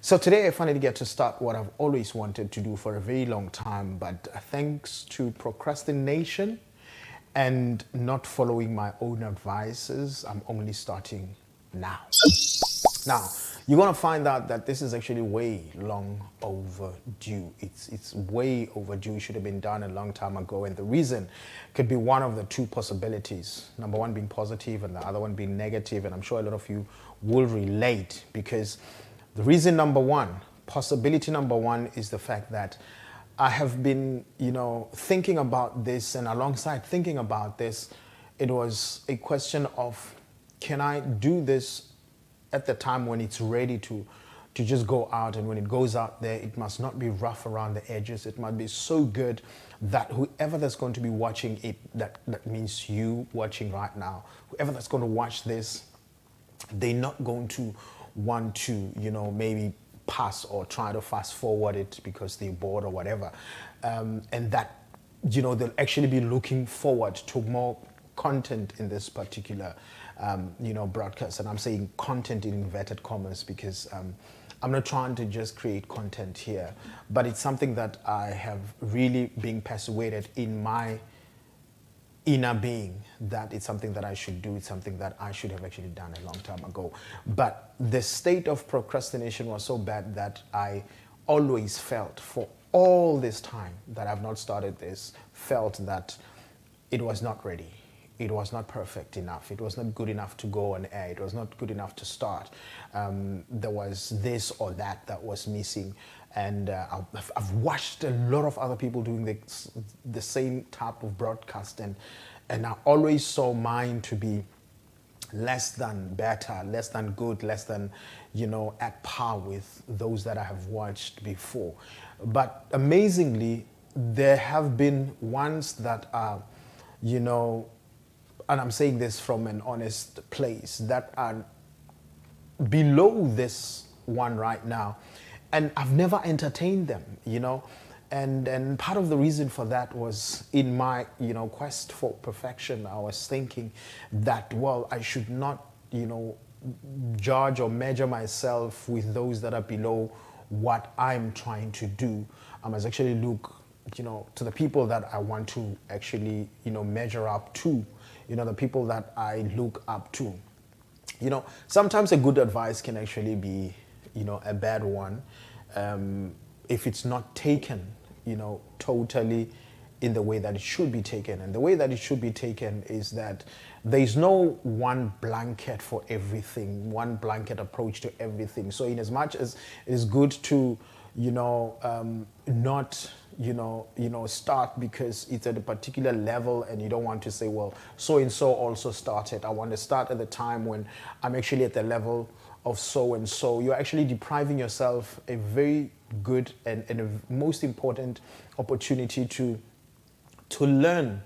So today I finally get to start what I've always wanted to do for a very long time, but thanks to procrastination and not following my own advices, I'm only starting now. Now, you're gonna find out that this is actually way long overdue. It's way overdue. It should have been done a long time ago. And the reason could be one of the two possibilities. Number one being positive and the other one being negative. And I'm sure a lot of you will relate because the reason number one, possibility number one is the fact that I have been, thinking about this, and alongside thinking about this, it was a question of, can I do this at the time when it's ready to just go out, and when it goes out there, it must not be rough around the edges. It must be so good that whoever that's going to be watching it, that means you watching right now, whoever that's going to watch this, they're not going to want to, maybe pass or try to fast forward it because they're bored or whatever. And that, they'll actually be looking forward to more content in this particular, broadcast. And I'm saying content in inverted commas because I'm not trying to just create content here, but it's something that I have really been persuaded in my inner being that it's something that I should do. It's something that I should have actually done a long time ago. But the state of procrastination was so bad that I always felt for all this time that I've not started this, felt that it was not ready. It was not perfect enough. It was not good enough to go on air. It was not good enough to start. There was this or that was missing. And I've watched a lot of other people doing the same type of broadcast. And I always saw mine to be less than better, less than good, less than, at par with those that I have watched before. But amazingly, there have been ones that are, and I'm saying this from an honest place, that are below this one right now. And I've never entertained them, And part of the reason for that was in my, quest for perfection, I was thinking that, well, I should not, judge or measure myself with those that are below what I'm trying to do. I must actually look, to the people that I want to actually, measure up to, the people that I look up to. Sometimes a good advice can actually be, a bad one, if it's not taken, totally in the way that it should be taken. And the way that it should be taken is that there's no one blanket for everything, one blanket approach to everything. So in as much as it is good to, not, start because it's at a particular level and you don't want to say, well, so-and-so also started. I want to start at the time when I'm actually at the level of so-and-so. You're actually depriving yourself a very good and a most important opportunity to learn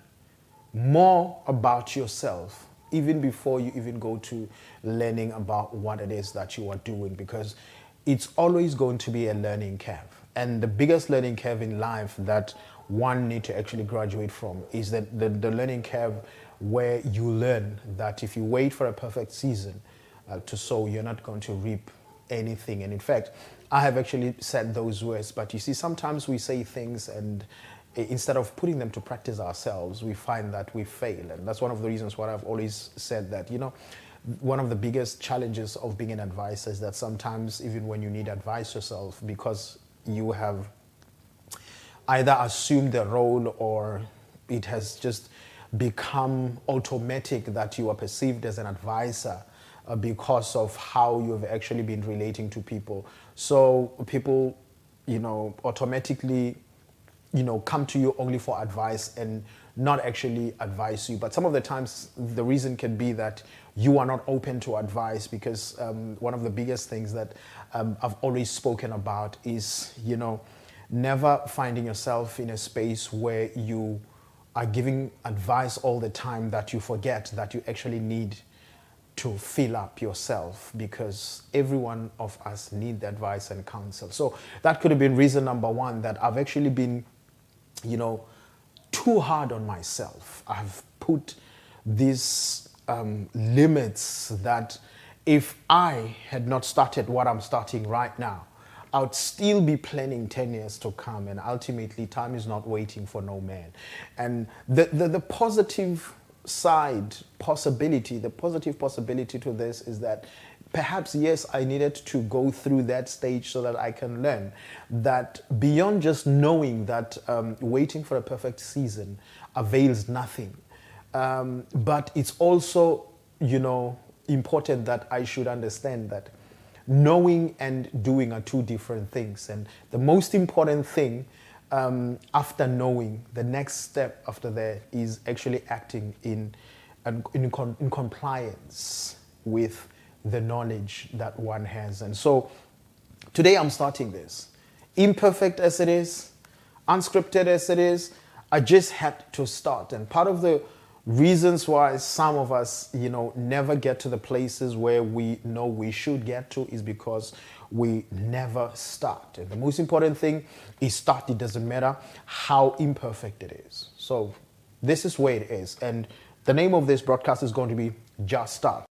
more about yourself, even before you even go to learning about what it is that you are doing, because it's always going to be a learning curve. And the biggest learning curve in life that one need to actually graduate from is that the learning curve where you learn that if you wait for a perfect season to sow, you're not going to reap anything. And in fact, I have actually said those words, but you see, sometimes we say things and instead of putting them to practice ourselves, we find that we fail. And that's one of the reasons why I've always said that, one of the biggest challenges of being an advisor is that sometimes even when you need advice yourself, because you have either assumed the role or it has just become automatic that you are perceived as an advisor because of how you've actually been relating to people. So people, automatically, come to you only for advice and not actually advise you. But some of the times the reason can be that you are not open to advice because one of the biggest things that I've always spoken about is, never finding yourself in a space where you are giving advice all the time that you forget that you actually need to fill up yourself, because every one of us need the advice and counsel. So that could have been reason number one, that I've actually been, too hard on myself. I've put these limits that if I had not started what I'm starting right now, I would still be planning 10 years to come. And ultimately, time is not waiting for no man. And the positive side possibility, the positive possibility to this is that perhaps, yes, I needed to go through that stage so that I can learn that beyond just knowing that waiting for a perfect season avails nothing. But it's also, important that I should understand that knowing and doing are two different things. And the most important thing after knowing, the next step after that is actually acting in compliance with the knowledge that one has. And so today I'm starting this. Imperfect as it is, unscripted as it is, I just had to start. And part of the reasons why some of us, never get to the places where we know we should get to is because we never start. And the most important thing is start. It doesn't matter how imperfect it is. So this is where it is. And the name of this broadcast is going to be Just Start.